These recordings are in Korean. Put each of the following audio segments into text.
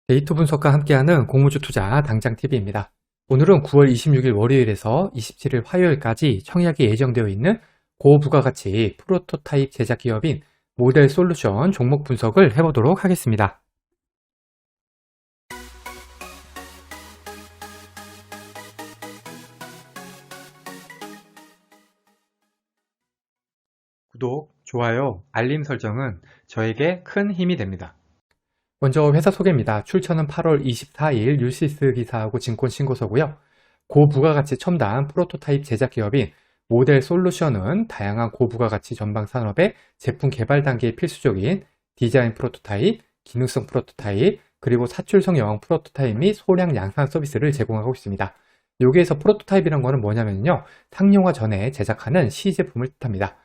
데이터 분석과 함께하는 공무주 투자 당장TV입니다. 오늘은 9월 26일 월요일에서 27일 화요일까지 청약이 예정되어 있는 고부가가치 프로토타입 제작 기업인 모델솔루션 종목 분석을 해보도록 하겠습니다. 구독, 좋아요, 알림 설정은 저에게 큰 힘이 됩니다. 먼저 회사 소개입니다. 출처는 8월 24일 뉴시스 기사하고 증권신고서고요. 고부가가치 첨단 프로토타입 제작 기업인 모델솔루션은 다양한 고부가가치 전방 산업의 제품 개발 단계에 필수적인 디자인 프로토타입, 기능성 프로토타입, 그리고 사출성형 프로토타입 및 소량 양산 서비스를 제공하고 있습니다. 여기에서 프로토타입이란 거는 뭐냐면요, 상용화 전에 제작하는 시제품을 뜻합니다.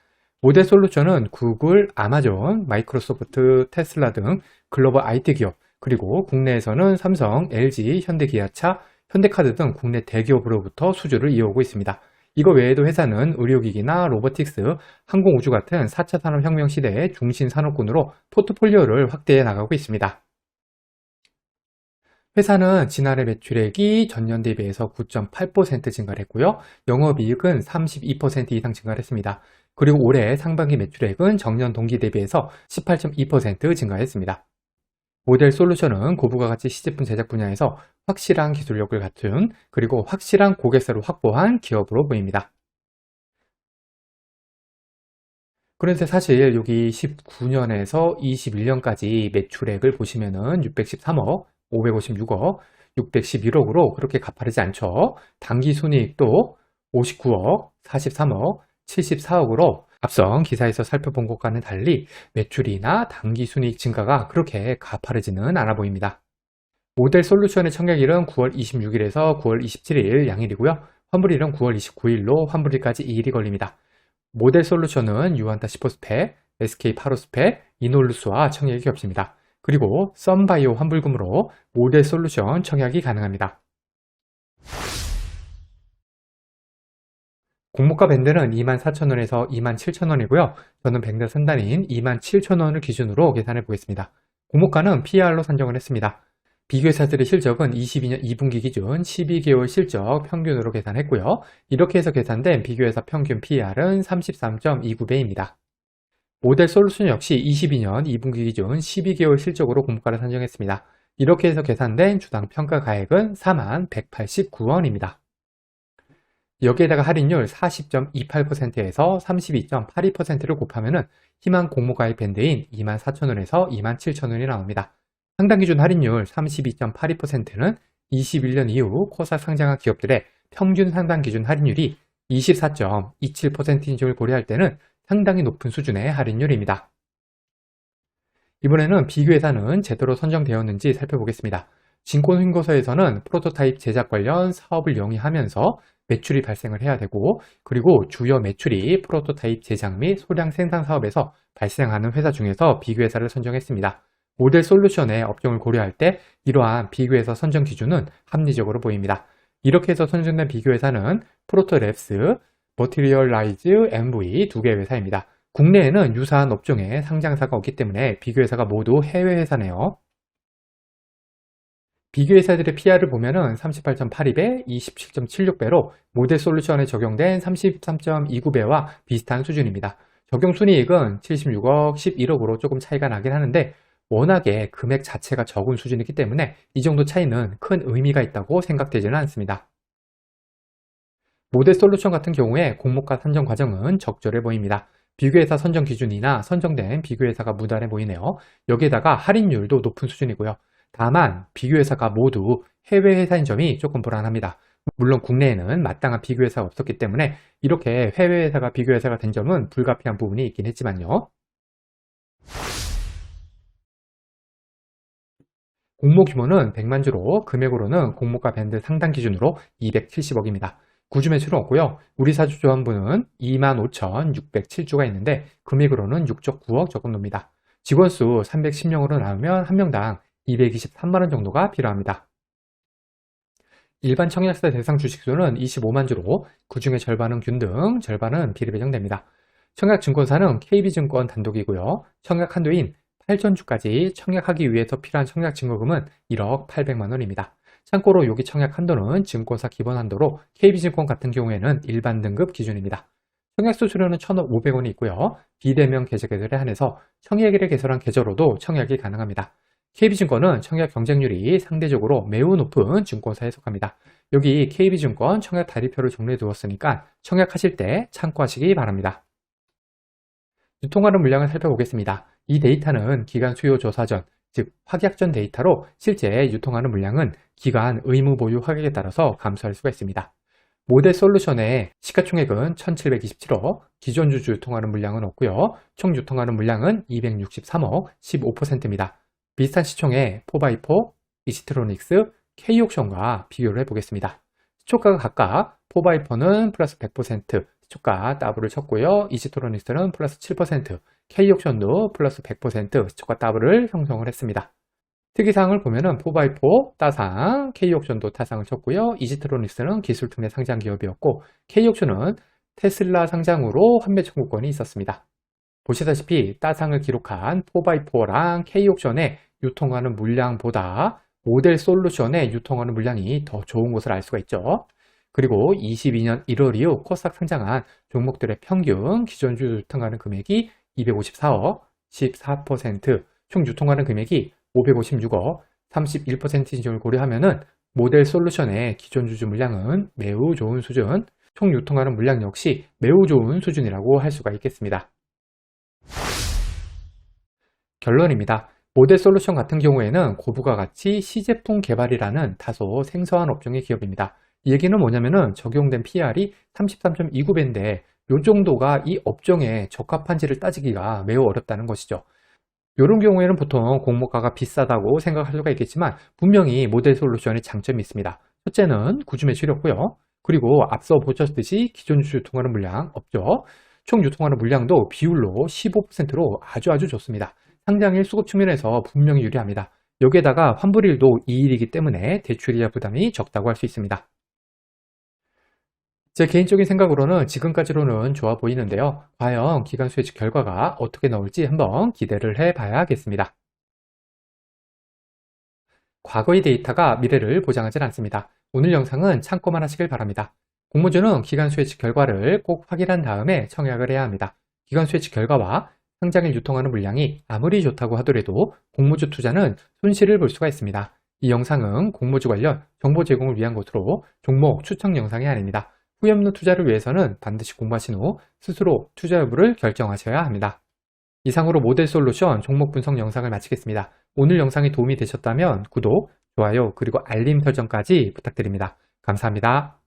모델솔루션은 구글, 아마존, 마이크로소프트, 테슬라 등 글로벌 IT 기업, 그리고 국내에서는 삼성, LG, 현대기아차, 현대카드 등 국내 대기업으로부터 수주를 이어오고 있습니다. 이거 외에도 회사는 의료기기나 로보틱스, 항공우주 같은 4차 산업혁명 시대의 중심 산업군으로 포트폴리오를 확대해 나가고 있습니다. 회사는 지난해 매출액이 전년 대비해서 9.8% 증가를 했고요. 영업이익은 32% 이상 증가를 했습니다. 그리고 올해 상반기 매출액은 전년 동기 대비해서 18.2% 증가했습니다. 모델솔루션은 고부가가치 시제품 제작 분야에서 확실한 기술력을 갖춘, 그리고 확실한 고객사를 확보한 기업으로 보입니다. 그런데 사실 여기 19년에서 21년까지 매출액을 보시면은 613억, 556억, 611억으로 그렇게 가파르지 않죠. 당기순이익도 59억, 43억, 74억으로 앞선 기사에서 살펴본 것과는 달리 매출이나 당기순이익 증가가 그렇게 가파르지는 않아 보입니다. 모델솔루션의 청약일은 9월 26일에서 9월 27일 양일이고요. 환불일은 9월 29일로 환불일까지 2일이 걸립니다. 모델솔루션은 유안타 시포스펙, SK파로스펙, 이놀루스와 청약이 겹칩니다. 그리고 썬바이오 환불금으로 모델솔루션 청약이 가능합니다. 공모가 밴드는 24,000원에서 27,000원이고요. 저는 밴드 선단인 27,000원을 기준으로 계산해 보겠습니다. 공모가는 PR로 산정을 했습니다. 비교회사들의 실적은 22년 2분기 기준 12개월 실적 평균으로 계산했고요. 이렇게 해서 계산된 비교회사 평균 PR은 33.29배입니다. 모델솔루션 역시 22년 2분기 기준 12개월 실적으로 공모가를 산정했습니다. 이렇게 해서 계산된 주당 평가 가액은 41,189원입니다. 여기에다가 할인율 40.28%에서 32.82%를 곱하면 희망 공모가액 밴드인 24,000원에서 27,000원이 나옵니다. 상당 기준 할인율 32.82%는 21년 이후 코사 상장한 기업들의 평균 상당 기준 할인율이 24.27%인 점을 고려할 때는 상당히 높은 수준의 할인율입니다. 이번에는 비교회사는 제대로 선정되었는지 살펴보겠습니다. 진권신고서에서는 프로토타입 제작 관련 사업을 영위하면서 매출이 발생을 해야 되고, 그리고 주요 매출이 프로토타입 제작 및 소량 생산 사업에서 발생하는 회사 중에서 비교회사를 선정했습니다. 모델솔루션의 업종을 고려할 때 이러한 비교회사 선정 기준은 합리적으로 보입니다. 이렇게 해서 선정된 비교회사는 프로토랩스, 머티리얼라이즈, MV 두 개의 회사입니다. 국내에는 유사한 업종의 상장사가 없기 때문에 비교회사가 모두 해외 회사네요. 비교회사들의 PR을 보면은 38.82배, 27.76배로 모델솔루션에 적용된 33.29배와 비슷한 수준입니다. 적용 순이익은 76억, 11억으로 조금 차이가 나긴 하는데 워낙에 금액 자체가 적은 수준이기 때문에 이 정도 차이는 큰 의미가 있다고 생각되지는 않습니다. 모델솔루션 같은 경우에 공모가 선정 과정은 적절해 보입니다. 비교회사 선정 기준이나 선정된 비교회사가 무난해 보이네요. 여기에다가 할인율도 높은 수준이고요. 다만 비교회사가 모두 해외 회사인 점이 조금 불안합니다. 물론 국내에는 마땅한 비교회사가 없었기 때문에 이렇게 해외 회사가 비교회사가 된 점은 불가피한 부분이 있긴 했지만요. 공모 규모는 100만 주로, 금액으로는 공모가 밴드 상단 기준으로 270억입니다. 구주 매출은 없고요. 우리 사주 조합부는 25,607주가 있는데 금액으로는 6조 9억 조금 놉니다. 직원수 310명으로 나오면 한 명당 223만원 정도가 필요합니다. 일반 청약사 대상 주식수는 25만 주로 그 중에 절반은 균등, 절반은 비례배정됩니다. 청약증권사는 KB증권 단독이고요. 청약 한도인 탈전주까지 청약하기 위해서 필요한 청약 증거금은 1억 800만 원입니다. 참고로 여기 청약 한도는 증권사 기본 한도로 KB증권 같은 경우에는 일반 등급 기준입니다. 청약 수수료는 1,500원이 있고요. 비대면 계좌 개설에 한해서 청약일에 개설한 계좌로도 청약이 가능합니다. KB증권은 청약 경쟁률이 상대적으로 매우 높은 증권사에 속합니다. 여기 KB증권 청약 다리표를 정리해 두었으니까 청약하실 때 참고하시기 바랍니다. 유통하는 물량을 살펴보겠습니다. 이 데이터는 기간 수요 조사 전, 즉 확약 전 데이터로 실제 유통하는 물량은 기간 의무 보유 확약에 따라서 감소할 수가 있습니다. 모델 솔루션의 시가총액은 1727억, 기존 주주 유통하는 물량은 없고요. 총 유통하는 물량은 263억, 15%입니다. 비슷한 시총의 4x4, 이지트로닉스, K옥션과 비교를 해보겠습니다. 시초가가 각각 4x4는 플러스 100%, 시초가 더블을 쳤고요. 이지트로닉스는 플러스 7%, K옥션도 플러스 100% 시초가 더블을 형성을 했습니다. 특이사항을 보면은 4x4 따상, K옥션도 타상을 쳤고요. 이지트로닉스는 기술특례 상장 기업이었고 K옥션은 테슬라 상장으로 환매 청구권이 있었습니다. 보시다시피 따상을 기록한 4x4랑 K옥션의 유통하는 물량보다 모델 솔루션의 유통하는 물량이 더 좋은 것을 알 수가 있죠. 그리고 22년 1월 이후 코스닥 상장한 종목들의 평균 기존주 유통하는 금액이 254억, 14%, 총 유통하는 금액이 556억, 31%를 고려하면은 모델 솔루션의 기존 주주 물량은 매우 좋은 수준, 총 유통하는 물량 역시 매우 좋은 수준이라고 할 수가 있겠습니다. 결론입니다. 모델 솔루션 같은 경우에는 고부가 가치 시제품 개발이라는 다소 생소한 업종의 기업입니다. 이 얘기는 뭐냐면은 적용된 PR이 33.29배인데 이 정도가 이 업종에 적합한지를 따지기가 매우 어렵다는 것이죠. 이런 경우에는 보통 공모가가 비싸다고 생각할 수가 있겠지만 분명히 모델 솔루션의 장점이 있습니다. 첫째는 구주 매출이었고요. 그리고 앞서 보셨듯이 기존 주주 유통하는 물량 없죠. 총 유통하는 물량도 비율로 15%로 아주 좋습니다. 상장일 수급 측면에서 분명히 유리합니다. 여기에다가 환불일도 2일이기 때문에 대출이자 부담이 적다고 할 수 있습니다. 제 개인적인 생각으로는 지금까지로는 좋아 보이는데요. 과연 기간 수혜직 결과가 어떻게 나올지 한번 기대를 해봐야겠습니다. 과거의 데이터가 미래를 보장하진 않습니다. 오늘 영상은 참고만 하시길 바랍니다. 공모주는 기간 수혜직 결과를 꼭 확인한 다음에 청약을 해야 합니다. 기간 수혜직 결과와 상장일 유통하는 물량이 아무리 좋다고 하더라도 공모주 투자는 손실을 볼 수가 있습니다. 이 영상은 공모주 관련 정보 제공을 위한 것으로 종목 추천 영상이 아닙니다. 후회 없는 투자를 위해서는 반드시 공부하신 후 스스로 투자 여부를 결정하셔야 합니다. 이상으로 모델 솔루션 종목 분석 영상을 마치겠습니다. 오늘 영상이 도움이 되셨다면 구독, 좋아요, 그리고 알림 설정까지 부탁드립니다. 감사합니다.